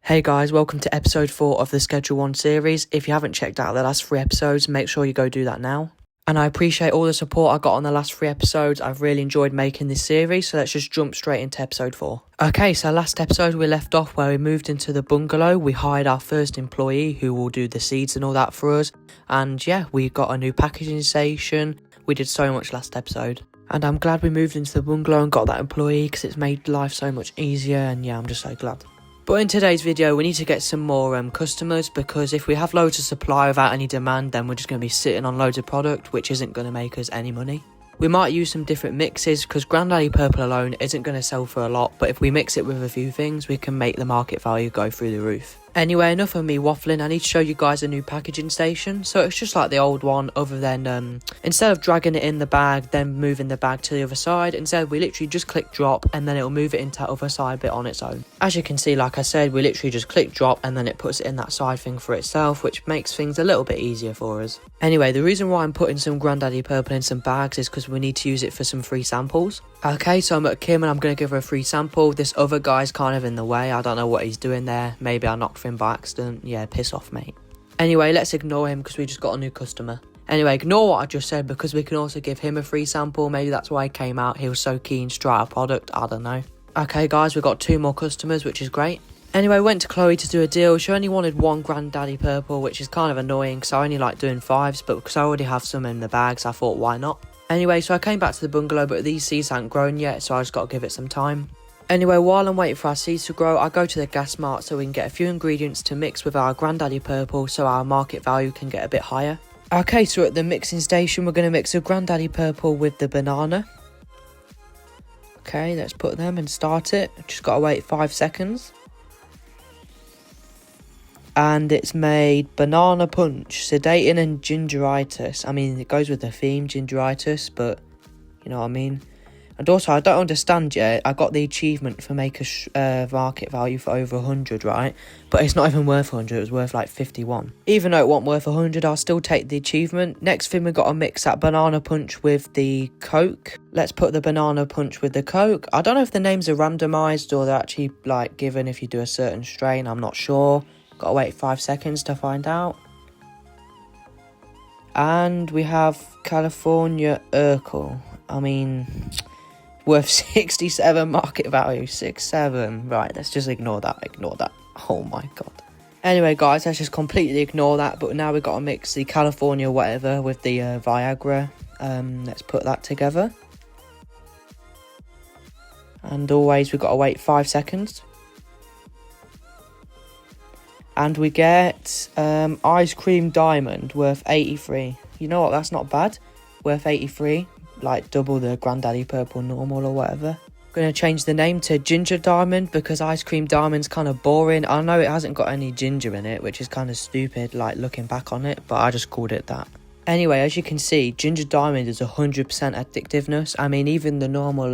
Hey guys, welcome to episode 4 of the Schedule 1 series. If you haven't checked out the last 3 episodes, make sure you go do that now. And I appreciate all the support I got on the last 3 episodes. I've really enjoyed making this series, so let's just jump straight into episode 4. Okay, so last episode we left off where we moved into the bungalow. We hired our first employee who will do the seeds and all that for us. And yeah, we got a new packaging station. We did so much last episode. And I'm glad we moved into the bungalow and got that employee because it's made life so much easier, and yeah, I'm just so glad. But in today's video, we need to get some more customers, because if we have loads of supply without any demand, then we're just going to be sitting on loads of product, which isn't going to make us any money. We might use some different mixes, because Grandaddy Purple alone isn't going to sell for a lot, but if we mix it with a few things, we can make the market value go through the roof. Anyway, enough of me waffling. I need to show you guys a new packaging station. So it's just like the old one, other than instead of dragging it in the bag, then moving the bag to the other side, instead we literally just click drop and then it'll move it into that other side bit on its own. As you can see, like I said, we literally just click drop and then it puts it in that side thing for itself, which makes things a little bit easier for us. Anyway, the reason why I'm putting some Grandaddy Purple in some bags is because we need to use it for some free samples. Okay, so I'm at Kim and I'm going to give her a free sample. This other guy's kind of in the way. I don't know what he's doing there. Maybe I knocked him by accident. Yeah, piss off, mate. Anyway, let's ignore him because we just got a new customer. Anyway, ignore what I just said because we can also give him a free sample. Maybe that's why he came out. He was so keen to try our product. I don't know. Okay, guys, we've got 2 more customers, which is great. Anyway, went to Chloe to do a deal. She only wanted 1 Grandaddy Purple, which is kind of annoying because I only like doing 5s, but because I already have some in the bags, I thought, why not? Anyway, so I came back to the bungalow, but these seeds haven't grown yet, so I just got to give it some time. Anyway, while I'm waiting for our seeds to grow, I go to the gas mart so we can get a few ingredients to mix with our Grandaddy Purple so our market value can get a bit higher. Okay, so at the mixing station, we're going to mix a Grandaddy Purple with the banana. Okay, let's put them and start it. Just got to wait 5 seconds. And it's made banana punch, sedating and gingeritis. I mean, it goes with the theme, gingeritis, but you know what I mean. And also, I don't understand yet. I got the achievement for make a market value for over 100, right? But it's not even worth 100. It was worth like 51. Even though it wasn't worth 100, I'll still take the achievement. Next thing, we got to mix that banana punch with the Coke. Let's put the banana punch with the Coke. I don't know if the names are randomized or they're actually like given if you do a certain strain. I'm not sure. Got to wait 5 seconds to find out. And we have California Urkel. I mean, worth 67 market value. 67. Right, let's just ignore that. Ignore that. Oh my god. Anyway, guys, let's just completely ignore that. But now we've got to mix the California whatever with the Viagra. Let's put that together. And always, we've got to wait 5 seconds. And we get ice cream diamond worth 83. You know what? That's not bad. Worth 83. Like double the Grandaddy Purple normal or whatever. Going to change the name to ginger diamond because ice cream diamond's kind of boring. I know it hasn't got any ginger in it, which is kind of stupid, like looking back on it. But I just called it that. Anyway, as you can see, ginger diamond is 100% addictiveness. I mean, even the normal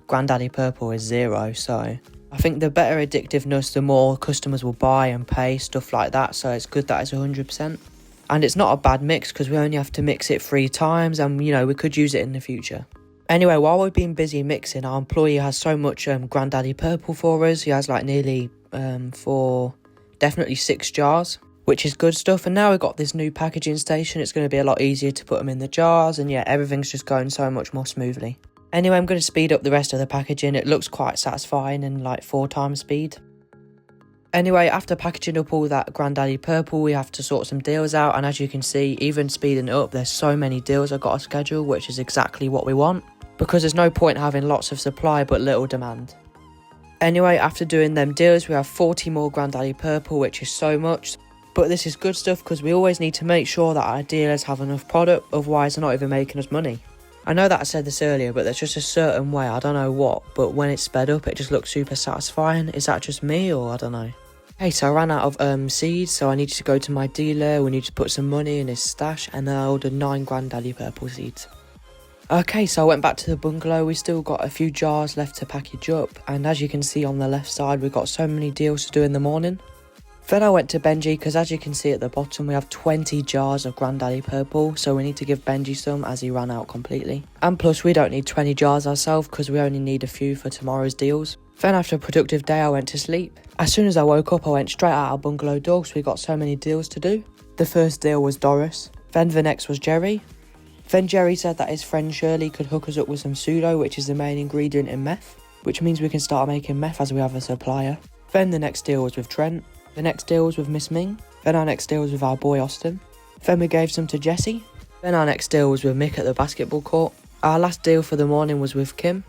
Grandaddy Purple is 0, so I think the better addictiveness, the more customers will buy and pay, stuff like that. So it's good that it's 100%. And it's not a bad mix because we only have to mix it 3 times and, you know, we could use it in the future. Anyway, while we've been busy mixing, our employee has so much Grandaddy Purple for us. He has like nearly definitely 6 jars, which is good stuff. And now we've got this new packaging station. It's going to be a lot easier to put them in the jars. And yeah, everything's just going so much more smoothly. Anyway, I'm going to speed up the rest of the packaging. It looks quite satisfying in like 4 times speed. Anyway, after packaging up all that Grandaddy Purple, we have to sort some deals out. And as you can see, even speeding it up, there's so many deals I've got to schedule, which is exactly what we want. Because there's no point having lots of supply but little demand. Anyway, after doing them deals, we have 40 more Grandaddy Purple, which is so much. But this is good stuff because we always need to make sure that our dealers have enough product. Otherwise, they're not even making us money. I know that I said this earlier, but there's just a certain way, I don't know what, but when it's sped up, it just looks super satisfying. Is that just me, or I don't know? Hey, so I ran out of seeds, so I needed to go to my dealer. We need to put some money in his stash, and then I ordered 9 Grandaddy Purple seeds. Okay, so I went back to the bungalow. We still got a few jars left to package up, and as you can see on the left side, we've got so many deals to do in the morning. Then I went to Benji because as you can see at the bottom we have 20 jars of Grandaddy Purple, so we need to give Benji some as he ran out completely. And plus we don't need 20 jars ourselves because we only need a few for tomorrow's deals. Then after a productive day I went to sleep. As soon as I woke up I went straight out our bungalow door because we got so many deals to do. The first deal was Doris, then the next was Jerry. Then Jerry said that his friend Shirley could hook us up with some pseudo, which is the main ingredient in meth, which means we can start making meth as we have a supplier. Then the next deal was with Trent, the next deal was with Miss Ming, then our next deal was with our boy Austin. Then we gave some to Jesse. Then our next deal was with Mick at the basketball court. Our last deal for the morning was with Kim.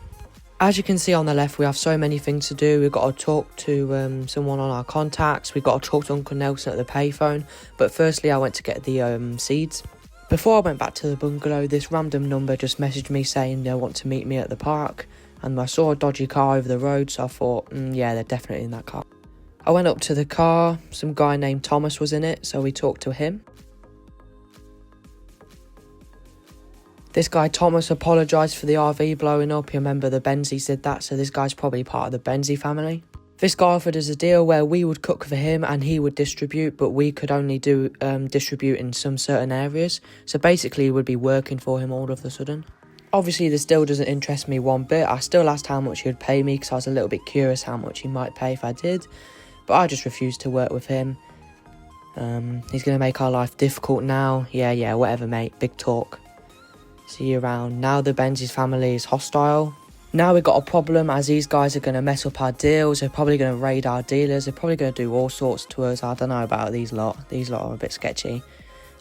As you can see on the left, we have so many things to do. We've got to talk to someone on our contacts. We've got to talk to Uncle Nelson at the payphone. But firstly, I went to get the seeds. Before I went back to the bungalow, this random number just messaged me saying they want to meet me at the park. And I saw a dodgy car over the road, so I thought, yeah, they're definitely in that car. I went up to the car. Some guy named Thomas was in it, so we talked to him. This guy Thomas apologised for the RV blowing up. You remember the Benzies did that, so this guy's probably part of the Benzie family. This guy offered us a deal where we would cook for him and he would distribute, but we could only do distribute in some certain areas. So basically, we would be working for him all of a sudden. Obviously, this still doesn't interest me one bit. I still asked how much he would pay me because I was a little bit curious how much he might pay if I did. But I just refused to work with him. He's going to make our life difficult now. Yeah, whatever, mate. Big talk. See you around. Now the Benzies family is hostile. Now we've got a problem as these guys are going to mess up our deals. They're probably going to raid our dealers. They're probably going to do all sorts to us. I don't know about these lot. These lot are a bit sketchy.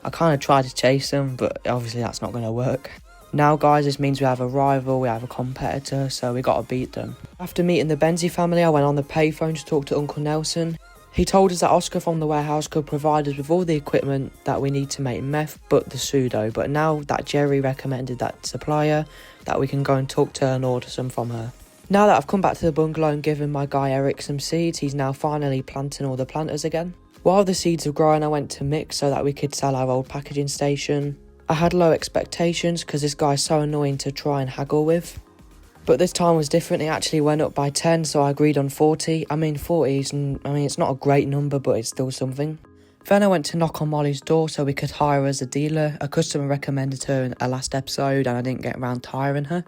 I kind of tried to chase them, but obviously that's not going to work. Now, guys, this means we have a rival, we have a competitor, so we got to beat them. After meeting the Benzie family, I went on the payphone to talk to Uncle Nelson. He told us that Oscar from the warehouse could provide us with all the equipment that we need to make meth, but the pseudo. But now that Jerry recommended that supplier, that we can go and talk to her and order some from her. Now that I've come back to the bungalow and given my guy Eric some seeds, he's now finally planting all the planters again. While the seeds were growing, I went to mix so that we could sell our old packaging station. I had low expectations because this guy's so annoying to try and haggle with. But this time was different. It actually went up by 10, so I agreed on 40. 40 is, it's not a great number, but it's still something. Then I went to knock on Molly's door so we could hire her as a dealer. A customer recommended her in a last episode and I didn't get around to hiring her.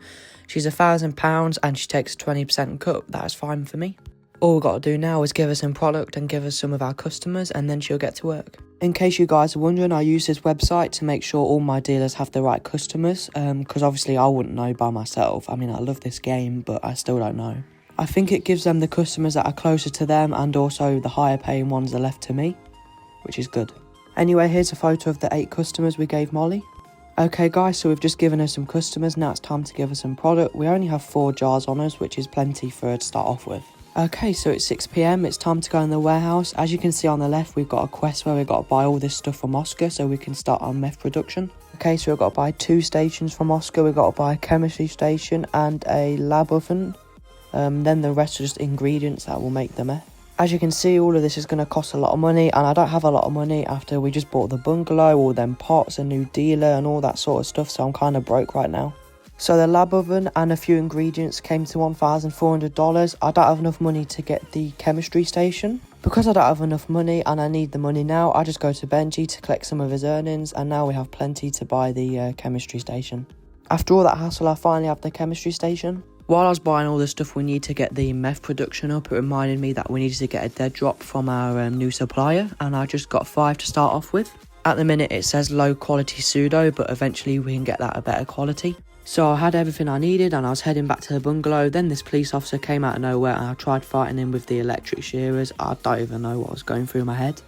She's £1,000 and she takes a 20% cut. That's fine for me. All we've got to do now is give her some product and give her some of our customers and then she'll get to work. In case you guys are wondering, I use this website to make sure all my dealers have the right customers, because obviously I wouldn't know by myself. I love this game, but I still don't know. I think it gives them the customers that are closer to them and also the higher paying ones are left to me, which is good. Anyway, here's a photo of the 8 customers we gave Molly. Okay guys, so we've just given her some customers, now it's time to give her some product. We only have 4 jars on us, which is plenty for her to start off with. Okay, so it's 6 PM, it's time to go in the warehouse. As you can see on the left, we've got a quest where we've got to buy all this stuff from Oscar so we can start our meth production. Okay, so we've got to buy 2 stations from Oscar, we've got to buy a chemistry station and a lab oven. Then the rest are just ingredients that will make the meth. As you can see, all of this is going to cost a lot of money, and I don't have a lot of money after we just bought the bungalow, all them pots, a new dealer and all that sort of stuff, so I'm kind of broke right now. So the lab oven and a few ingredients came to $1,400. I don't have enough money to get the chemistry station. Because I don't have enough money and I need the money now, I just go to Benji to collect some of his earnings, and now we have plenty to buy the chemistry station. After all that hassle, I finally have the chemistry station. While I was buying all the stuff we need to get the meth production up, it reminded me that we needed to get a dead drop from our new supplier, and I just got 5 to start off with. At the minute it says low quality pseudo, but eventually we can get that a better quality. So I had everything I needed and I was heading back to the bungalow. Then this police officer came out of nowhere and I tried fighting him with the electric shearers. I don't even know what was going through my head.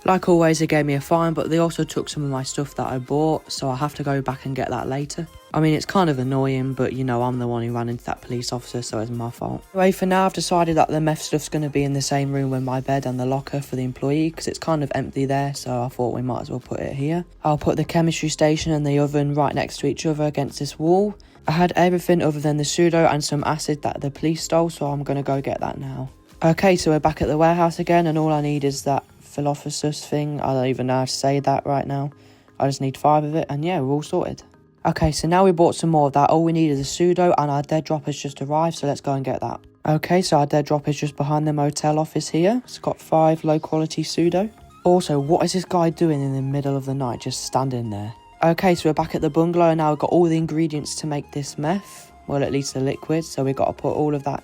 Like always, they gave me a fine, but they also took some of my stuff that I bought, so I have to go back and get that later. It's kind of annoying, but I'm the one who ran into that police officer, so it's my fault. Anyway, for now I've decided that the meth stuff's going to be in the same room with my bed and the locker for the employee, because it's kind of empty there, so I thought we might as well put it here. I'll put the chemistry station and the oven right next to each other against this wall. I had everything other than the pseudo and some acid that the police stole, so I'm going to go get that now. Okay, so we're back at the warehouse again, and all I need is that Philophysus thing. I don't even know how to say that right now. I just need 5 of it, and yeah, we're all sorted. Okay, so now we bought some more of that. All we need is a pseudo, and our dead drop has just arrived, so let's go and get that. Okay, so our dead drop is just behind the motel office here. It's got 5 low quality pseudo. Also, what is this guy doing in the middle of the night, just standing there? Okay, so we're back at the bungalow, and now we've got all the ingredients to make this meth. Well, at least the liquid, so we've got to put all of that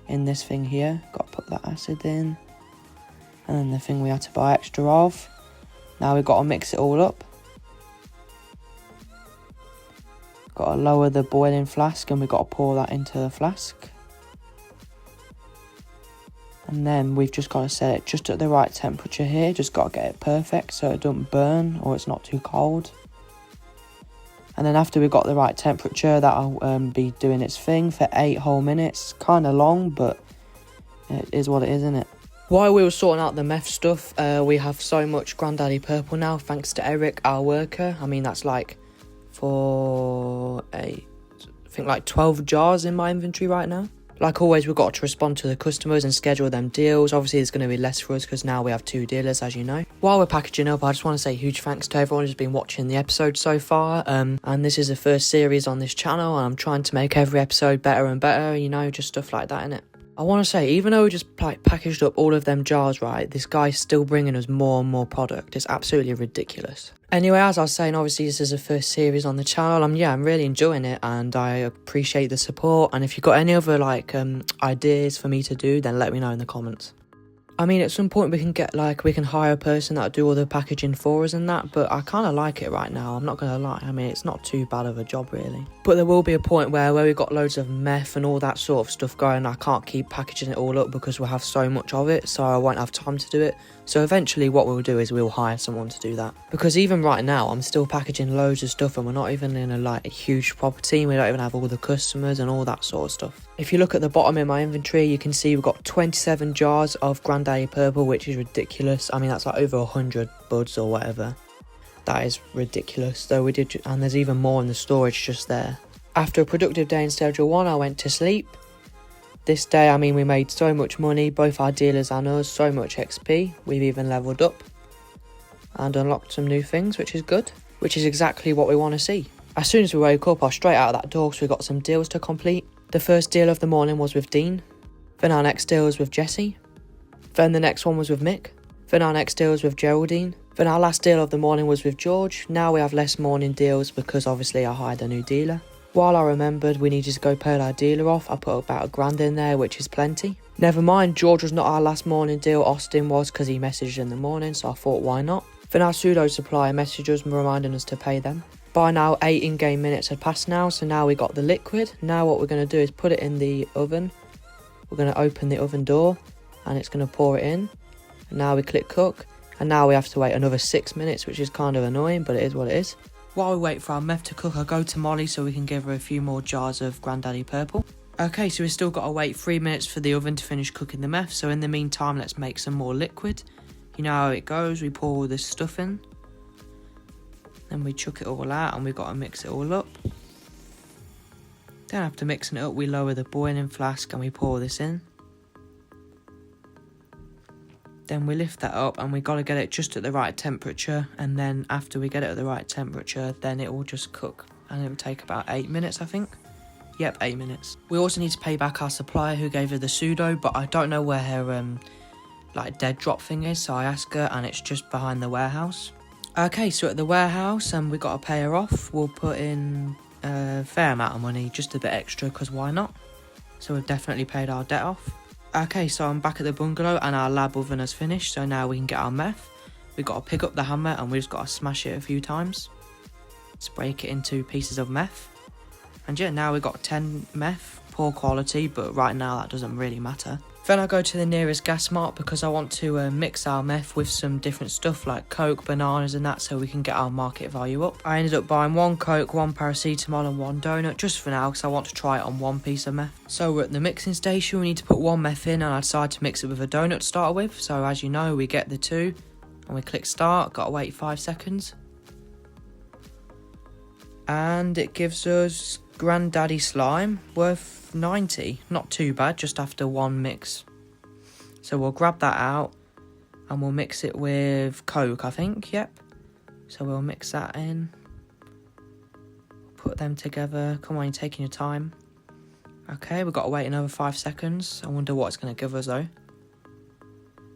in this thing here. Got to put that acid in. And then the thing we had to buy extra of. Now we've got to mix it all up. Got to lower the boiling flask and we've got to pour that into the flask. And then we've just got to set it just at the right temperature here. Just got to get it perfect so it doesn't burn or it's not too cold. And then after we've got the right temperature, that'll be doing its thing for 8 whole minutes. Kind of long, but it is what it is, isn't it? While we were sorting out the meth stuff, we have so much Granddaddy Purple now, thanks to Eric, our worker. I mean, that's like I think like 12 jars in my inventory right now. Like always, we've got to respond to the customers and schedule them deals. Obviously, there's going to be less for us because now we have 2 dealers, as you know. While we're packaging up, I just want to say huge thanks to everyone who's been watching the episode so far. And this is the first series on this channel, and I'm trying to make every episode better and better, you know, just stuff like that, innit? I want to say, even though we just like packaged up all of them jars, right, this guy's still bringing us more and more product. It's absolutely ridiculous. Anyway, as I was saying, obviously this is the first series on the channel. I'm really enjoying it and I appreciate the support. And if you've got any other like ideas for me to do, then let me know in the comments. I mean, at some point we can hire a person that'll do all the packaging for us and that, but I kind of like it right now, I'm not going to lie. I mean, it's not too bad of a job, really. But there will be a point where we've got loads of meth and all that sort of stuff going, I can't keep packaging it all up because we'll have so much of it, so I won't have time to do it. So eventually what we'll do is we'll hire someone to do that. Because even right now, I'm still packaging loads of stuff and we're not even in a huge property. We don't even have all the customers and all that sort of stuff. If you look at the bottom in my inventory, you can see we've got 27 jars of Granddaddy Purple, which is ridiculous. I mean, that's like over 100 buds or whatever. That is ridiculous. Though and there's even more in the storage just there. After a productive day in Schedule 1, I went to sleep. This day, I mean, we made so much money, both our dealers and us, so much XP. We've even leveled up and unlocked some new things, which is good, which is exactly what we want to see. As soon as we woke up, I was straight out of that door, so we got some deals to complete. The first deal of the morning was with Dean. Then our next deal was with Jesse. Then the next one was with Mick. Then our next deal was with Geraldine. Then our last deal of the morning was with George. Now we have less morning deals because obviously I hired a new dealer. While I remembered we needed to go pay our dealer off, I put about £1,000 in there, which is plenty. Never mind, George was not our last morning deal, Austin was, because he messaged in the morning, so I thought why not. Then our pseudo supplier messaged us reminding us to pay them. By now 8 in-game minutes had passed now, so now we got the liquid. Now what we're going to do is put it in the oven. We're going to open the oven door and it's going to pour it in. And now we click cook, and now we have to wait another 6 minutes, which is kind of annoying, but it is what it is. While we wait for our meth to cook, I go to Molly so we can give her a few more jars of Granddaddy Purple. Okay, so we've still got to wait 3 minutes for the oven to finish cooking the meth, so in the meantime, let's make some more liquid. You know how it goes, we pour all this stuff in. Then we chuck it all out and we've got to mix it all up. Then after mixing it up, we lower the boiling flask and we pour this in. Then we lift that up and we got to get it just at the right temperature, and then after we get it at the right temperature, then it will just cook, and it will take about 8 minutes, I think. Yep, 8 minutes. We also need to pay back our supplier who gave her the pseudo, but I don't know where her dead drop thing is, so I asked her and it's just behind the warehouse. Okay, so at the warehouse, and we got to pay her off. We'll put in a fair amount of money, just a bit extra, because why not? So we've definitely paid our debt off. Okay, so I'm back at the bungalow and our lab oven has finished, so now we can get our meth. We've got to pick up the hammer and we've just got to smash it a few times. Let's break it into pieces of meth. And yeah, now we've got 10 meth, poor quality, but right now that doesn't really matter. Then I go to the nearest gas mart because I want to mix our meth with some different stuff like Coke, bananas and that, so we can get our market value up. I ended up buying 1 Coke, 1 paracetamol and 1 donut just for now because I want to try it on 1 piece of meth. So we're at the mixing station, we need to put 1 meth in and I decided to mix it with a donut to start with. So as you know, we get the 2 and we click start, gotta wait 5 seconds. And it gives us Granddaddy Slime worth 90. Not too bad, just after 1 mix. So we'll grab that out and we'll mix it with Coke, I think. Yep. So we'll mix that in. Put them together. Come on, you're taking your time. Okay, we've got to wait another 5 seconds. I wonder what it's going to give us though.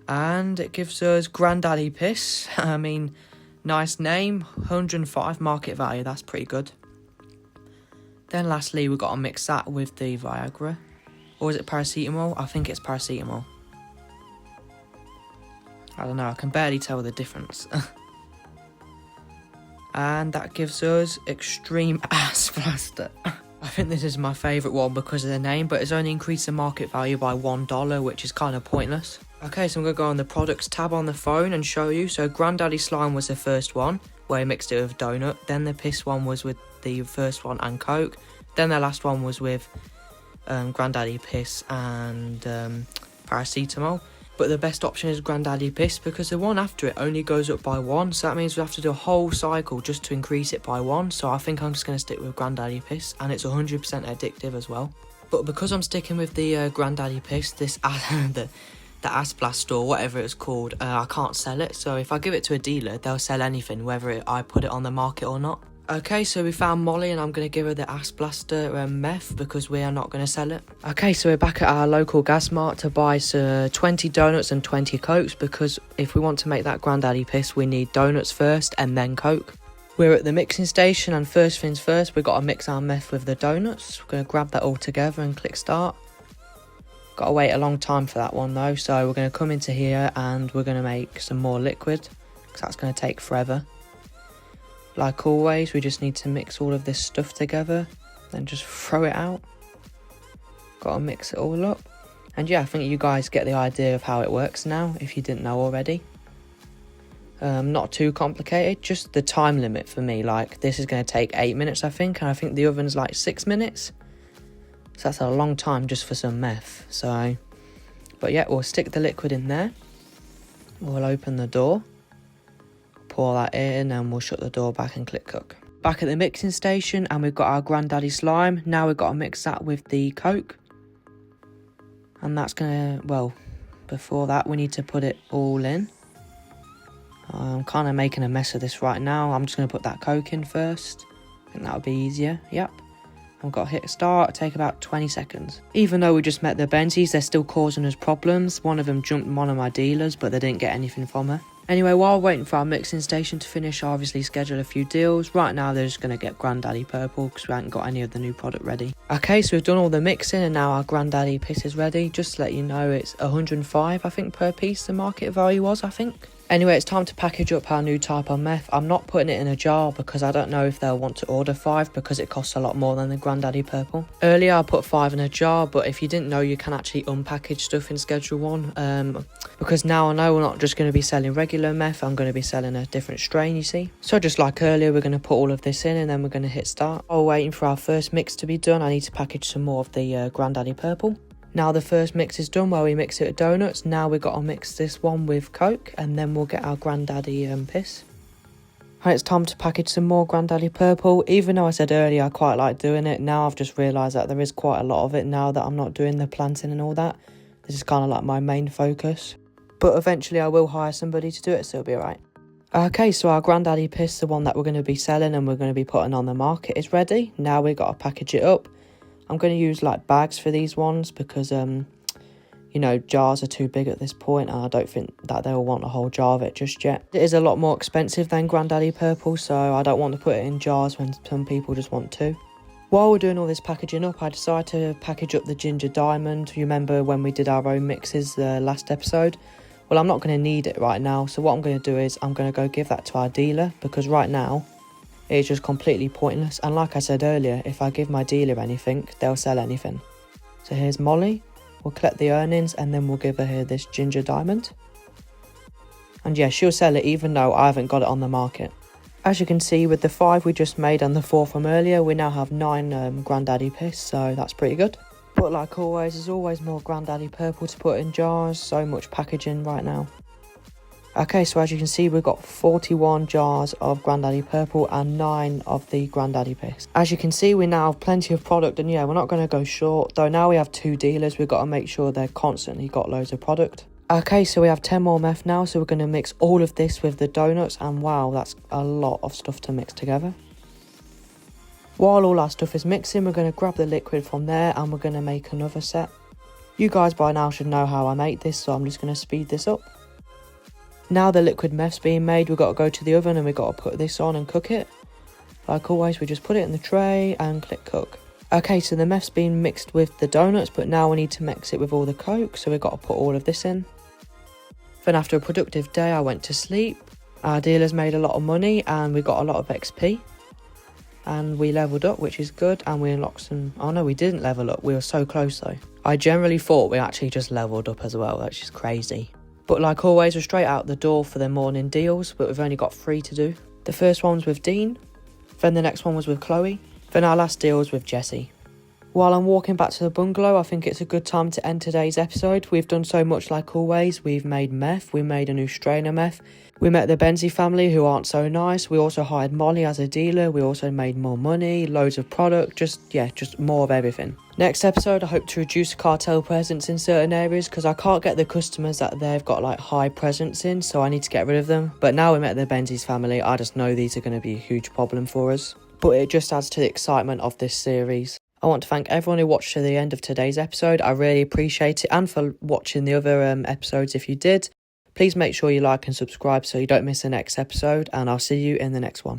And it gives us Granddaddy Piss. I mean, nice name. 105 market value. That's pretty good. Then lastly, we've got to mix that with the Viagra. Or is it paracetamol? I think it's paracetamol. I don't know, I can barely tell the difference. And that gives us Extreme Ass Blaster. I think this is my favourite one because of the name, but it's only increased the market value by $1, which is kind of pointless. Okay, so I'm going to go on the products tab on the phone and show you. So Granddaddy Slime was the first one, where he mixed it with donut. Then the piss one was with the first one and Coke. Then the last one was with Granddaddy Piss and paracetamol. But the best option is Granddaddy Piss because the one after it only goes up by 1. So that means we have to do a whole cycle just to increase it by 1. So I think I'm just going to stick with Granddaddy Piss, and it's 100% addictive as well. But because I'm sticking with the Granddaddy Piss, this the Ass Blast or whatever it's called, I can't sell it. So if I give it to a dealer, they'll sell anything, whether I put it on the market or not. Okay, so we found Molly and I'm going to give her the Ass Blaster meth because we are not going to sell it. Okay, so we're back at our local gas mart to buy 20 donuts and 20 Cokes because if we want to make that Granddaddy Piss, we need donuts first and then Coke. We're at the mixing station and first things first, we've got to mix our meth with the donuts. We're going to grab that all together and click start. Got to wait a long time for that one though, so we're going to come into here and we're going to make some more liquid because that's going to take forever. Like always, we just need to mix all of this stuff together, then just throw it out. Got to mix it all up. And yeah, I think you guys get the idea of how it works now, if you didn't know already. Not too complicated, just the time limit for me. Like, this is going to take 8 minutes, I think, and I think the oven's like 6 minutes. So that's a long time just for some meth. So, but yeah, we'll stick the liquid in there. We'll open the door. Pour that in and we'll shut the door back and click cook. Back at the mixing station and we've got our Granddaddy Slime. Now we've got to mix that with the Coke. And that's gonna, well, before that we need to put it all in. I'm kind of making a mess of this right now. I'm just going to put that Coke in first. I think that'll be easier. Yep. I've got to hit start, take about 20 seconds. Even though we just met the Benzies, they're still causing us problems. One of them jumped one of my dealers, but they didn't get anything from her. Anyway, while waiting for our mixing station to finish, I obviously scheduled a few deals. Right now, they're just going to get Granddaddy Purple because we haven't got any of the new product ready. Okay, so we've done all the mixing and now our Granddaddy Piss is ready. Just to let you know, it's 105, I think, per piece the market value was, I think. Anyway, it's time to package up our new type of meth. I'm not putting it in a jar because I don't know if they'll want to order 5 because it costs a lot more than the Granddaddy Purple. Earlier, I put 5 in a jar, but if you didn't know, you can actually unpackage stuff in Schedule 1. Because now I know we're not just going to be selling regular meth, I'm going to be selling a different strain, you see. So just like earlier, we're going to put all of this in and then we're going to hit start. While waiting for our first mix to be done, I need to package some more of the Granddaddy Purple. Now the first mix is done where we mix it with donuts. Now we've got to mix this one with Coke and then we'll get our Granddaddy Piss. And it's time to package some more Granddaddy Purple. Even though I said earlier I quite like doing it, now I've just realised that there is quite a lot of it now that I'm not doing the planting and all that. This is kind of like my main focus. But eventually I will hire somebody to do it, so it'll be alright. Okay, so our Granddaddy Piss, the one that we're going to be selling and we're going to be putting on the market, is ready. Now we've got to package it up. I'm going to use like bags for these ones because, you know, jars are too big at this point and I don't think that they'll want a whole jar of it just yet. It is a lot more expensive than Granddaddy Purple, so I don't want to put it in jars when some people just want to. While we're doing all this packaging up, I decided to package up the Ginger Diamond. You remember when we did our own mixes the last episode? Well, I'm not going to need it right now, so what I'm going to do is I'm going to go give that to our dealer because right now it's just completely pointless. And like I said earlier, if I give my dealer anything, they'll sell anything. So here's Molly. We'll collect the earnings and then we'll give her here this Ginger Diamond. And yeah, she'll sell it even though I haven't got it on the market. As you can see with the 5 we just made and the 4 from earlier, we now have 9 Granddaddy Piss, so that's pretty good. But like always, there's always more Granddaddy Purple to put in jars, so much packaging right now. Okay, so as you can see, we've got 41 jars of Granddaddy Purple and 9 of the Granddaddy Piss. As you can see, we now have plenty of product and yeah, we're not going to go short. Though now we have 2 dealers, we've got to make sure they're constantly got loads of product. Okay, so we have 10 more meth now, so we're going to mix all of this with the donuts and wow, that's a lot of stuff to mix together. While all our stuff is mixing, we're going to grab the liquid from there and we're going to make another set. You guys by now should know how I make this, so I'm just going to speed this up. Now the liquid meth's being made, we've got to go to the oven and we've got to put this on and cook it. Like always, we just put it in the tray and click cook. Okay, so the meth's been mixed with the donuts, but now we need to mix it with all the Coke, so we've got to put all of this in. Then after a productive day, I went to sleep. Our dealers made a lot of money and we got a lot of XP. And we leveled up, which is good, and we unlocked some... Oh no, we didn't level up, we were so close though. I generally thought we actually just leveled up as well, that's just crazy. But like always, we're straight out the door for the morning deals, but we've only got 3 to do. The first one was with Dean, then the next one was with Chloe, then our last deal was with Jessie. While I'm walking back to the bungalow, I think it's a good time to end today's episode. We've done so much like always. We've made meth, we made a new strain of meth. We met the Benzie family who aren't so nice. We also hired Molly as a dealer. We also made more money, loads of product, just more of everything. Next episode, I hope to reduce Cartel presence in certain areas because I can't get the customers that they've got like high presence in, so I need to get rid of them. But now we met the Benzie's family, I just know these are going to be a huge problem for us. But it just adds to the excitement of this series. I want to thank everyone who watched to the end of today's episode. I really appreciate it, and for watching the other episodes if you did. Please make sure you like and subscribe so you don't miss the next episode, and I'll see you in the next one.